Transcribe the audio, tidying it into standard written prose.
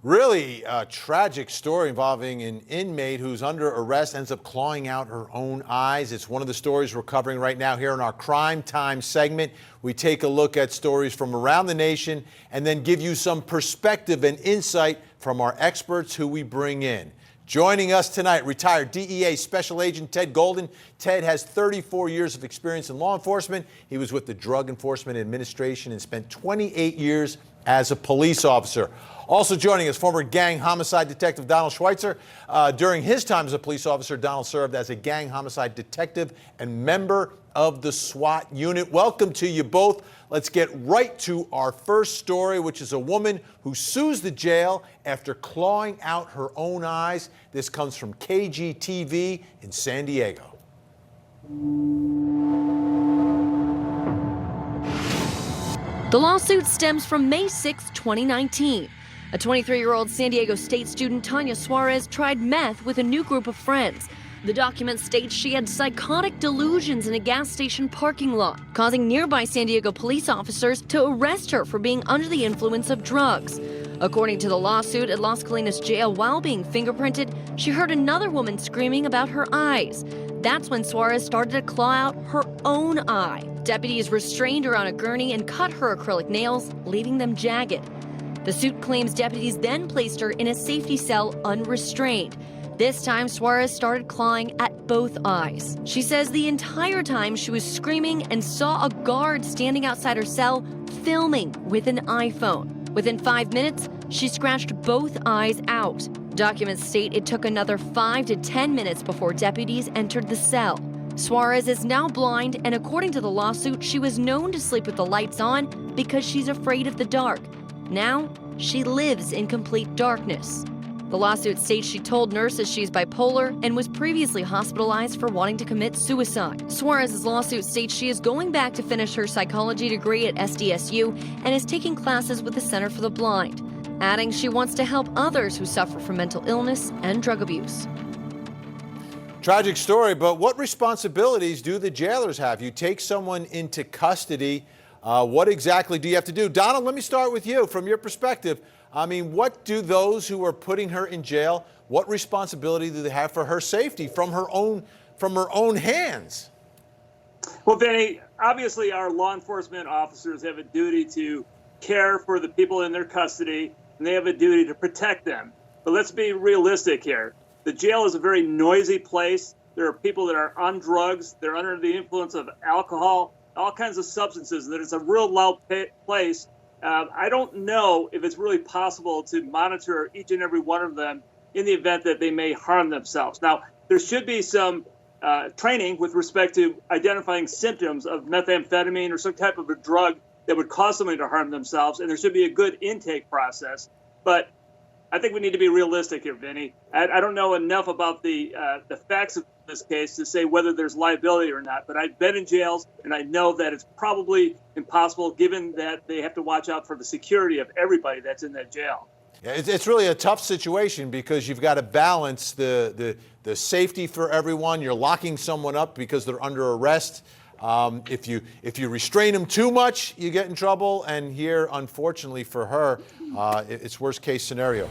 Really a tragic story involving an inmate who's under arrest, ends up clawing out her own eyes. It's one of the stories we're covering right now here in our Crime Time segment. We take a look at stories from around the nation and then give you some perspective and insight from our experts who we bring in. Joining us tonight, retired DEA Special Agent Ted Golden. Ted has 34 years of experience in law enforcement. He was with the Drug Enforcement Administration and spent 28 years as a police officer. Also joining us, former gang homicide detective Donald Schweitzer. During his time as a police officer, Donald served as a gang homicide detective and member of the SWAT unit. Welcome to you both. Let's get right to our first story, which is a woman who sues the jail after clawing out her own eyes. This comes from KGTV in San Diego. The lawsuit stems from May 6, 2019. A 23-year-old San Diego State student, Tanya Suarez, tried meth with a new group of friends. The document states she had psychotic delusions in a gas station parking lot, causing nearby San Diego police officers to arrest her for being under the influence of drugs. According to the lawsuit, at Las Colinas jail while being fingerprinted, she heard another woman screaming about her eyes. That's when Suarez started to claw out her own eye. Deputies restrained her on a gurney and cut her acrylic nails, leaving them jagged. The suit claims deputies then placed her in a safety cell unrestrained. This time, Suarez started clawing at both eyes. She says the entire time she was screaming and saw a guard standing outside her cell filming with an iPhone. Within 5 minutes, she scratched both eyes out. Documents state it took another 5 to 10 minutes before deputies entered the cell. Suarez is now blind, and according to the lawsuit, she was known to sleep with the lights on because she's afraid of the dark. Now, she lives in complete darkness. The lawsuit states she told nurses she's bipolar and was previously hospitalized for wanting to commit suicide. Suarez's lawsuit states she is going back to finish her psychology degree at SDSU and is taking classes with the Center for the Blind, adding she wants to help others who suffer from mental illness and drug abuse. Tragic story, but what responsibilities do the jailers have? You take someone into custody. What exactly do you have to do? Donald, let me start with you. From your perspective, I mean, what do those who are putting her in jail, what responsibility do they have for her safety from her own hands? Well, Vinny, obviously our law enforcement officers have a duty to care for the people in their custody, and they have a duty to protect them. But let's be realistic here. The jail is a very noisy place. There are people that are on drugs. They're under the influence of alcohol, all kinds of substances. That it's a real loud place. I don't know if it's really possible to monitor each and every one of them in the event that they may harm themselves. Now, there should be some training with respect to identifying symptoms of methamphetamine or some type of a drug that would cause somebody to harm themselves, and there should be a good intake process. But I think we need to be realistic here, Vinny. I don't know enough about the facts of this case to say whether there's liability or not, but I've been in jails, and I know that it's probably impossible given that they have to watch out for the security of everybody that's in that jail. Yeah, it's really a tough situation because you've got to balance the safety for everyone. You're locking someone up because they're under arrest. If you restrain them too much, you get in trouble. And here, unfortunately for her, it's worst case scenario.